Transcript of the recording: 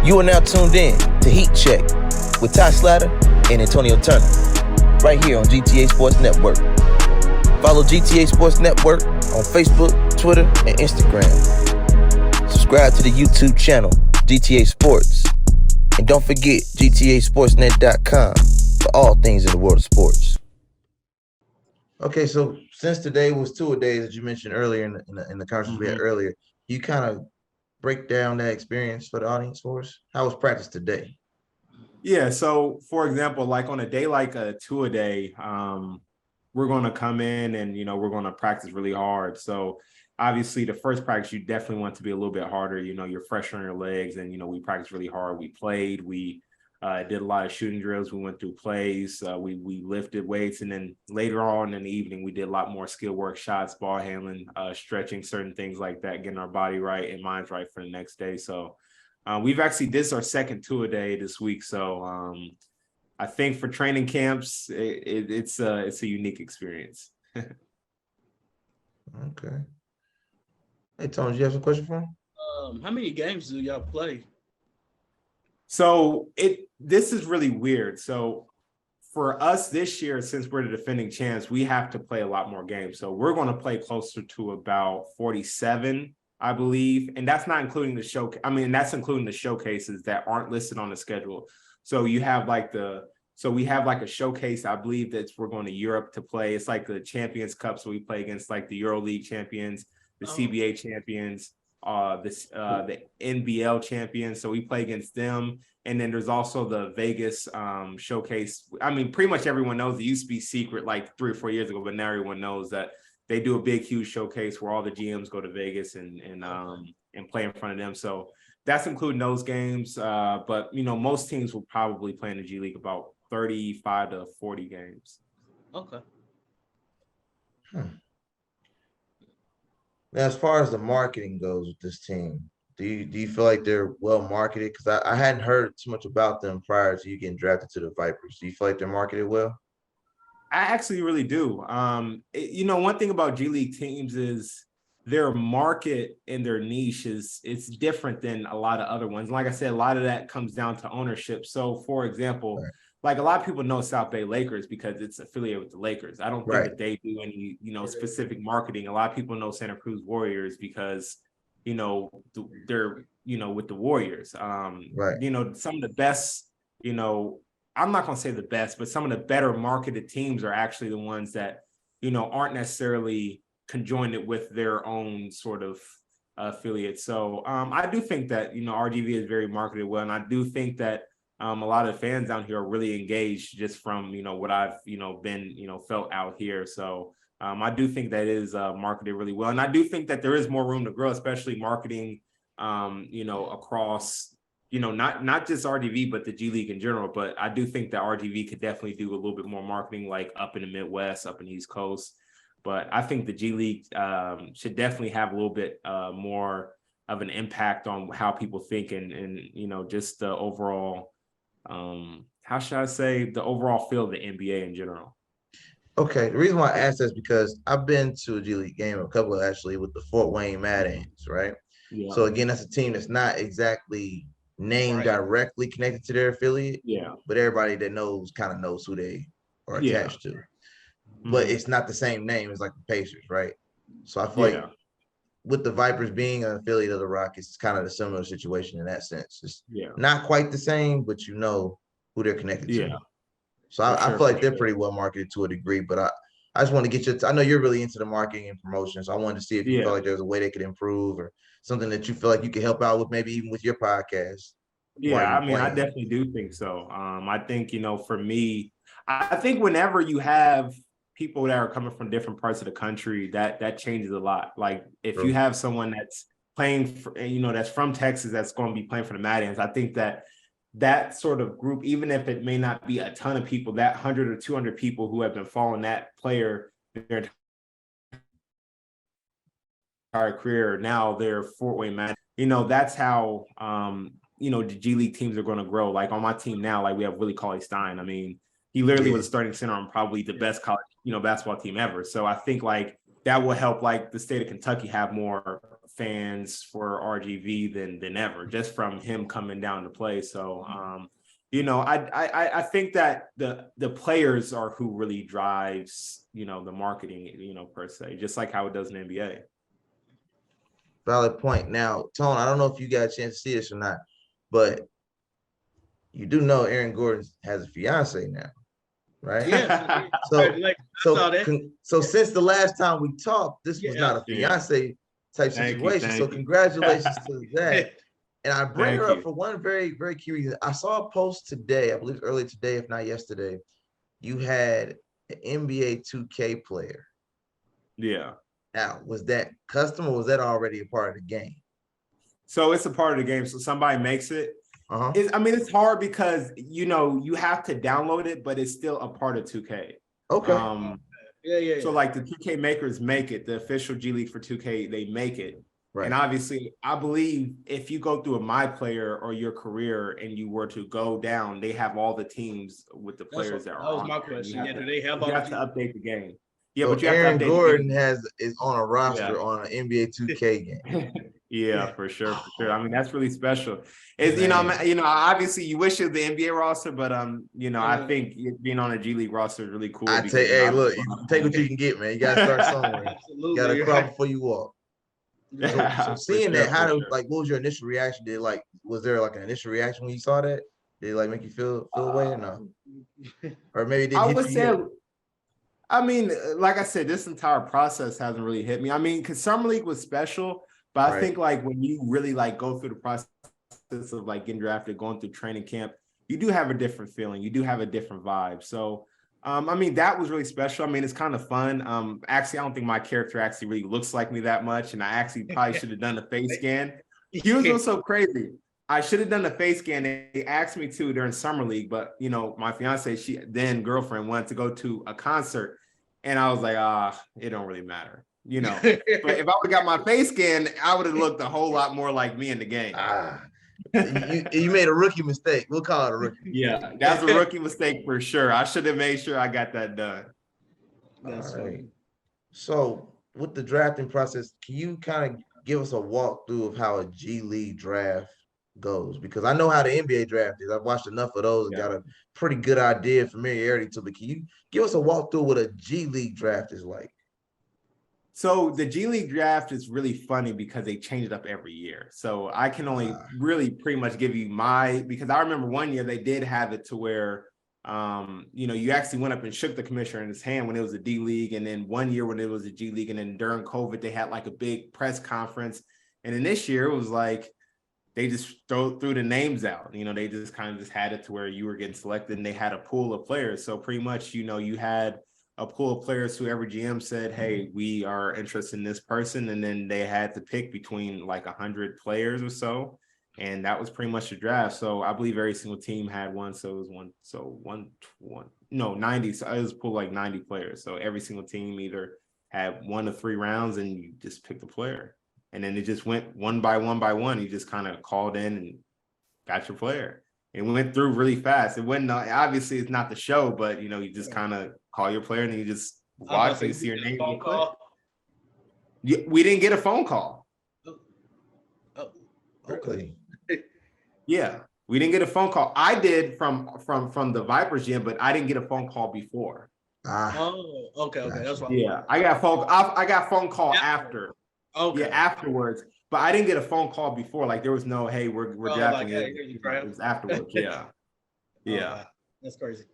You are now tuned in to Heat Check with Slatter and Antonio Turner, right here on GTA Sports Network. Follow GTA Sports Network on Facebook, Twitter, and Instagram. Subscribe to the YouTube channel, GTA Sports. And don't forget GTASportsNet.com for all things in the world of sports. Okay, so since today was two-a-days that you mentioned earlier in the conversation we had earlier, you kind of break down that experience for the audience for us? How was practice today? Yeah, so for example, like on a day like a two-a-day, we're going to come in and, we're going to practice really hard. So obviously the first practice, you definitely want to be a little bit harder. You're fresh on your legs and, we practiced really hard. We played, we did a lot of shooting drills. We went through plays. We lifted weights. And then later on in the evening, we did a lot more skill work, shots, ball handling, stretching, certain things like that, getting our body right and minds right for the next day. So we've actually, this is our second two-a-day this week. So I think for training camps, it's a unique experience. Okay. Hey, Tony, do you have some question for him? How many games do y'all play? So this is really weird. So for us this year, since we're the defending champs, we have to play a lot more games. So we're going to play closer to about 47, I believe. And that's not including the show. I mean, that's including the showcases that aren't listed on the schedule. So you have we have like a showcase. I believe that we're going to Europe to play. It's like the Champions Cup. So we play against like the EuroLeague champions, the CBA champions, the NBL champions. So we play against them. And then there's also the Vegas showcase. I mean, pretty much everyone knows it used to be secret like 3 or 4 years ago, but now everyone knows that they do a big, huge showcase where all the GMs go to Vegas and play in front of them. So that's including those games. But, most teams will probably play in the G League about 35 to 40 games. Okay. Now, as far as the marketing goes with this team, do you feel like they're well marketed? Because I hadn't heard too much about them prior to you getting drafted to the Vipers. Do you feel like they're marketed well? I actually really do. One thing about G League teams is their market and their niche it's different than a lot of other ones. Like I said, a lot of that comes down to ownership. So, for example, like a lot of people know South Bay Lakers because it's affiliated with the Lakers. I don't think that they do any, specific marketing. A lot of people know Santa Cruz Warriors because, they're, with the Warriors. Some of the best, I'm not going to say the best, but some of the better marketed teams are actually the ones that, aren't necessarily conjoined with their own sort of affiliate. So I do think that, RGV is very marketed well. And I do think that a lot of fans down here are really engaged just from, what I've, been, felt out here. So I do think that is marketed really well. And I do think that there is more room to grow, especially marketing, across, not just RGV, but the G League in general. But I do think that RGV could definitely do a little bit more marketing, like up in the Midwest, up in the East Coast. But I think the G League should definitely have a little bit more of an impact on how people think and just the overall, how should I say, the overall feel of the NBA in general. Okay, the reason why I asked that is because I've been to a G League game, a couple actually, with the Fort Wayne Mad Ants, right? Yeah. So again, that's a team that's not exactly named directly connected to their affiliate. Yeah. But everybody that knows kind of knows who they are attached to. But it's not the same name as like the Pacers, right? So I feel like with the Vipers being an affiliate of the Rockets, it's kind of a similar situation in that sense. It's not quite the same, but you know who they're connected to. So I feel like they're pretty well marketed to a degree, but I just want to get you. I know you're really into the marketing and promotion, so I wanted to see if you felt like there's a way they could improve or something that you feel like you could help out with, maybe even with your podcast. Yeah, I mean, I definitely do think so. I think, for me, I think whenever you have people that are coming from different parts of the country, that changes a lot. Like if you have someone that's playing for, that's from Texas, that's going to be playing for the Mad Ants, I think that sort of group, even if it may not be a ton of people, that 100 or 200 people who have been following that player their entire career, now they're Fort Wayne Mad. That's how, the G League teams are going to grow. Like on my team now, like we have Willie Cauley-Stein. I mean, he literally was a starting center on probably the best college, basketball team ever. So I think like that will help like the state of Kentucky have more fans for RGV than ever, just from him coming down to play. So, I think that the players are who really drives, the marketing, per se, just like how it does in the NBA. Valid point. Now, Tone, I don't know if you got a chance to see this or not, but you do know Aaron Gordon has a fiance now, right? Yeah. So since the last time we talked, this was not a fiance type situation. So congratulations to that. And I bring her up for one very, very key reason. I saw a post today, I believe earlier today, if not yesterday. You had an NBA 2K player. Yeah. Now, was that custom or was that already a part of the game? So it's a part of the game. So somebody makes it. It's hard because, you have to download it, but it's still a part of 2K. Okay. Yeah. So like the 2K makers make it, the official G League for 2K, they make it. Right. And obviously, I believe if you go through a My Player or your career and you were to go down, they have all the teams with the players that are on. That was my question. Do they have all the teams? You have to update the game. Yeah, so but you have Aaron to update Gordon is on a roster on an NBA 2K game. Yeah, for sure. I mean, that's really special. It's obviously you wish it was the NBA roster, but I think being on a G League roster is really cool. I take, hey, look, you take what you can get, man. You gotta start somewhere. You gotta crawl before you walk. So seeing that, what was your initial reaction? Was there like an initial reaction when you saw that? Did it make you feel away or no? Or maybe it didn't hit you? I mean, like I said, this entire process hasn't really hit me. I mean, because Summer League was special, but I think when you really go through the process of getting drafted, going through training camp, you do have a different feeling. You do have a different vibe. So, that was really special. I mean, it's kind of fun. Actually, I don't think my character actually really looks like me that much, and I actually probably should have done a face scan. Here's what's so crazy. I should have done the face scan. They asked me to during Summer League, but my fiance, she then girlfriend, wanted to go to a concert, and I was like, it don't really matter, But if I would have got my face scan, I would have looked a whole lot more like me in the game. You made a rookie mistake. We'll call it a rookie. Yeah, that's a rookie mistake for sure. I should have made sure I got that done. That's right. So with the drafting process, can you kind of give us a walkthrough of how a G League draft goes? Because I know how the NBA draft is. I've watched enough of those and got a pretty good idea, familiarity to it. Can you give us a walkthrough what a G League draft is like? So the G League draft is really funny because they change it up every year. So I can only really pretty much give you because I remember one year they did have it to where, you actually went up and shook the commissioner in his hand when it was a D League. And then one year when it was a G League, and then during COVID, they had a big press conference. And then this year it was they just threw the names out. They just kind of just had it to where you were getting selected and they had a pool of players. So pretty much, you had a pool of players who every GM said, hey, we are interested in this person. And then they had to pick between 100 players or so. And that was pretty much the draft. So I believe every single team had one. So it was 90. So it was a pool 90 players. So every single team either had 1 to 3 rounds and you just picked a player. And then it just went one by one. You just kind of called in and got your player. It went through really fast. It wasn't, obviously it's not the show, but you just kind of call your player and you just watch and see your name. We didn't get a phone call. Oh, okay. Yeah, we didn't get a phone call. I did from the Vipers GM, but I didn't get a phone call before. Oh, okay. That's fine. Yeah, I got phone call after. Okay. Yeah, afterwards. But I didn't get a phone call before. There was no, hey, we're drafting it. It was afterwards. Yeah. That's crazy.